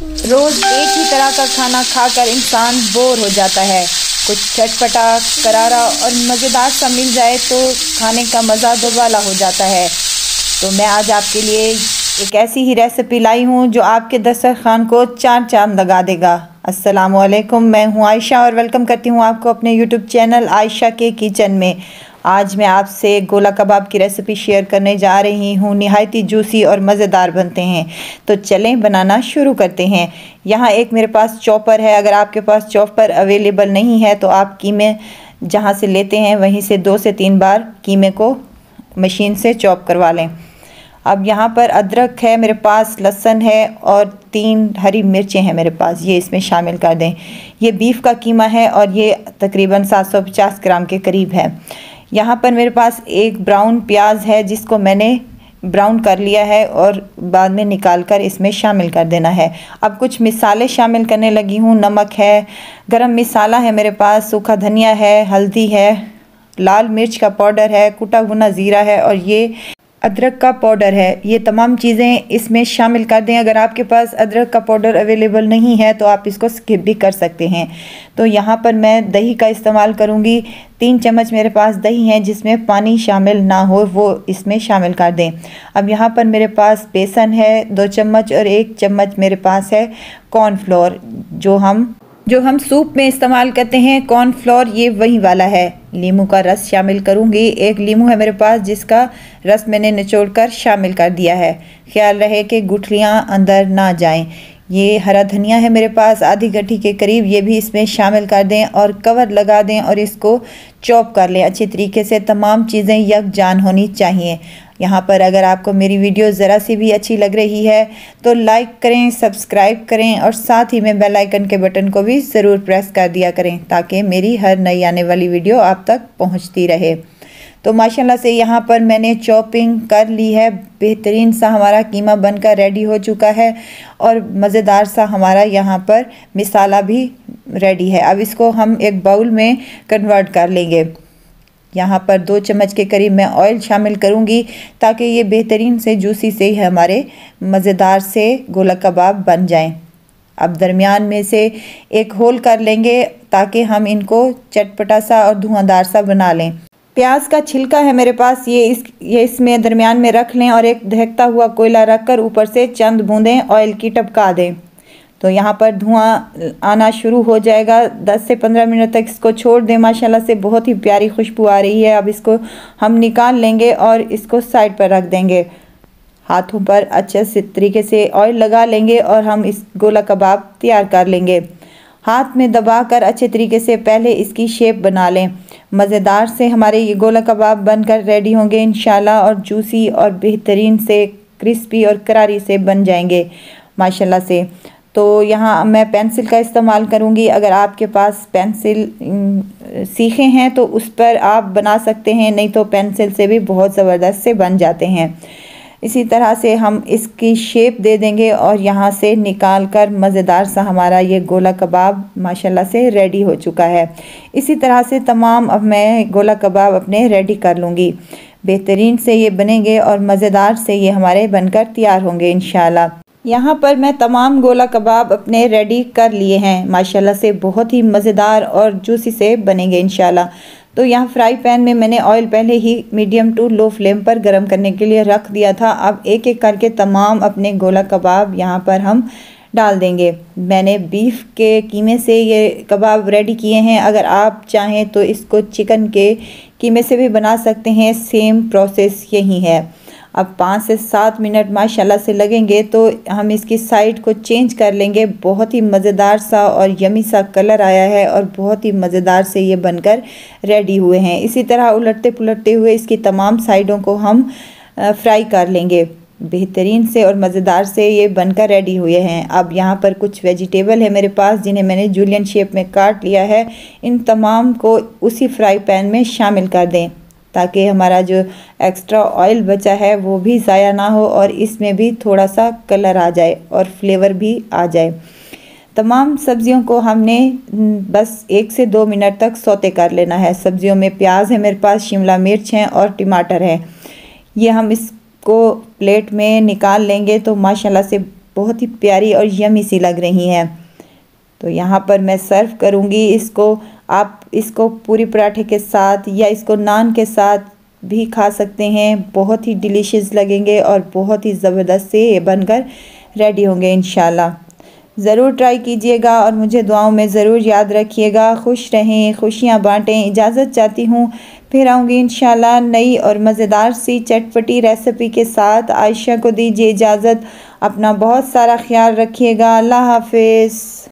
रोज़ एक ही तरह का खाना खाकर इंसान बोर हो जाता है। कुछ चटपटा, करारा और मज़ेदार सा मिल जाए तो खाने का मज़ा दोबाला हो जाता है। तो मैं आज आपके लिए एक ऐसी ही रेसिपी लाई हूँ जो आपके दस्तरखान को चार चांद लगा देगा। अस्सलामु अलैकुम, मैं हूँ आयशा और वेलकम करती हूँ आपको अपने यूट्यूब चैनल आयशा के किचन में। आज मैं आपसे गोला कबाब की रेसिपी शेयर करने जा रही हूँ। निहायती जूसी और मज़ेदार बनते हैं। तो चलें बनाना शुरू करते हैं। यहाँ एक मेरे पास चॉपर है। अगर आपके पास चॉपर अवेलेबल नहीं है तो आप कीमे जहाँ से लेते हैं वहीं से 2 से 3 बार कीमे को मशीन से चॉप करवा लें। अब यहाँ पर अदरक है मेरे पास, लहसुन है और 3 हरी मिर्चें हैं मेरे पास, ये इसमें शामिल कर दें। ये बीफ का कीमा है और ये तकरीबन 750 ग्राम के करीब है। यहाँ पर मेरे पास एक ब्राउन प्याज है जिसको मैंने ब्राउन कर लिया है और बाद में निकाल कर इसमें शामिल कर देना है। अब कुछ मिसाले शामिल करने लगी हूँ। नमक है, गरम मसाला है मेरे पास, सूखा धनिया है, हल्दी है, लाल मिर्च का पाउडर है, कुटा भुना ज़ीरा है और ये अदरक का पाउडर है। ये तमाम चीज़ें इसमें शामिल कर दें। अगर आपके पास अदरक का पाउडर अवेलेबल नहीं है तो आप इसको स्किप भी कर सकते हैं। तो यहाँ पर मैं दही का इस्तेमाल करूँगी। 3 चम्मच मेरे पास दही है जिसमें पानी शामिल ना हो, वो इसमें शामिल कर दें। अब यहाँ पर मेरे पास बेसन है 2 चम्मच और 1 चम्मच मेरे पास है कॉर्नफ्लोर, जो हम सूप में इस्तेमाल करते हैं। कॉर्नफ्लोर ये वही वाला है। नींबू का रस शामिल करूँगी। 1 नींबू है मेरे पास जिसका रस मैंने निचोड़कर शामिल कर दिया है। ख्याल रहे कि गुठलियाँ अंदर ना जाएं। ये हरा धनिया है मेरे पास आधी गड्ढी के करीब, ये भी इसमें शामिल कर दें और कवर लगा दें और इसको चॉप कर लें अच्छी तरीके से। तमाम चीज़ें यकजान होनी चाहिए। यहाँ पर अगर आपको मेरी वीडियो ज़रा सी भी अच्छी लग रही है तो लाइक करें, सब्सक्राइब करें और साथ ही में बेल आइकन के बटन को भी ज़रूर प्रेस कर दिया करें ताकि मेरी हर नई आने वाली वीडियो आप तक पहुँचती रहे। तो माशाल्लाह से यहाँ पर मैंने चॉपिंग कर ली है। बेहतरीन सा हमारा कीमा बनकर रेडी हो चुका है और मज़ेदार सा हमारा यहाँ पर मसाला भी रेडी है। अब इसको हम एक बाउल में कन्वर्ट कर लेंगे। यहाँ पर 2 चम्मच के करीब मैं ऑयल शामिल करूँगी ताकि ये बेहतरीन से जूसी से ही हमारे मज़ेदार से गोला कबाब बन जाएं। अब दरमियान में से एक होल कर लेंगे ताकि हम इनको चटपटा सा और धुआंधार सा बना लें। प्याज का छिलका है मेरे पास, ये इसमें दरमियान में रख लें और एक दहकता हुआ कोयला रखकर ऊपर से चंद बूंदें ऑयल की टपका दें। तो यहाँ पर धुआं आना शुरू हो जाएगा। 10 से 15 मिनट तक इसको छोड़ दें। माशाल्लाह से बहुत ही प्यारी खुशबू आ रही है। अब इसको हम निकाल लेंगे और इसको साइड पर रख देंगे। हाथों पर अच्छे से तरीके से ऑयल लगा लेंगे और हम इस गोला कबाब तैयार कर लेंगे। हाथ में दबाकर अच्छे तरीके से पहले इसकी शेप बना लें। मज़ेदार से हमारे ये गोला कबाब बनकर रेडी होंगे इंशाल्लाह और जूसी और बेहतरीन से क्रिस्पी और करारी से बन जाएंगे माशाल्लाह से। तो यहाँ मैं पेंसिल का इस्तेमाल करूँगी। अगर आपके पास पेंसिल सीखे हैं तो उस पर आप बना सकते हैं, नहीं तो पेंसिल से भी बहुत ज़बरदस्त से बन जाते हैं। इसी तरह से हम इसकी शेप दे देंगे और यहाँ से निकाल कर मज़ेदार सा हमारा ये गोला कबाब माशाल्लाह से रेडी हो चुका है। इसी तरह से तमाम अब मैं गोला कबाब अपने रेडी कर लूँगी। बेहतरीन से ये बनेंगे और मज़ेदार से ये हमारे बनकर तैयार होंगे इंशाल्लाह। यहाँ पर मैं तमाम गोला कबाब अपने रेडी कर लिए हैं। माशाल्लाह से बहुत ही मज़ेदार और जूसी से बनेंगे इंशाल्लाह। तो यहाँ फ्राई पैन में मैंने ऑयल पहले ही मीडियम टू लो फ्लेम पर गर्म करने के लिए रख दिया था। अब एक एक करके तमाम अपने गोला कबाब यहाँ पर हम डाल देंगे। मैंने बीफ के कीमे से ये कबाब रेडी किए हैं। अगर आप चाहें तो इसको चिकन के कीमे से भी बना सकते हैं, सेम प्रोसेस यही है। अब 5 से 7 मिनट माशाल्लाह से लगेंगे तो हम इसकी साइड को चेंज कर लेंगे। बहुत ही मज़ेदार सा और यमी सा कलर आया है और बहुत ही मज़ेदार से ये बनकर रेडी हुए हैं। इसी तरह उलटते पुलटते हुए इसकी तमाम साइडों को हम फ्राई कर लेंगे। बेहतरीन से और मज़ेदार से ये बनकर रेडी हुए हैं। अब यहाँ पर कुछ वेजिटेबल है मेरे पास जिन्हें मैंने जूलियन शेप में काट लिया है। इन तमाम को उसी फ्राई पैन में शामिल कर दें ताकि हमारा जो एक्स्ट्रा ऑयल बचा है वो भी ज़ाया ना हो और इसमें भी थोड़ा सा कलर आ जाए और फ्लेवर भी आ जाए। तमाम सब्जियों को हमने बस 1 से 2 मिनट तक सौते कर लेना है। सब्जियों में प्याज है मेरे पास, शिमला मिर्च हैं और टमाटर है। ये हम इसको प्लेट में निकाल लेंगे तो माशाल्लाह से बहुत ही प्यारी और यमी सी लग रही हैं। तो यहाँ पर मैं सर्व करूँगी इसको। आप इसको पूरी पराठे के साथ या इसको नान के साथ भी खा सकते हैं। बहुत ही डिलीशियस लगेंगे और बहुत ही ज़बरदस्त से ये बनकर रेडी होंगे इंशाल्लाह। ज़रूर ट्राई कीजिएगा और मुझे दुआओं में ज़रूर याद रखिएगा। खुश रहें, खुशियाँ बांटें। इजाज़त चाहती हूँ, फिर आऊँगी इंशाल्लाह नई और मज़ेदार सी चटपटी रेसिपी के साथ। आयशा को दीजिए इजाज़त। अपना बहुत सारा ख्याल रखिएगा। अल्लाह हाफ़िज़।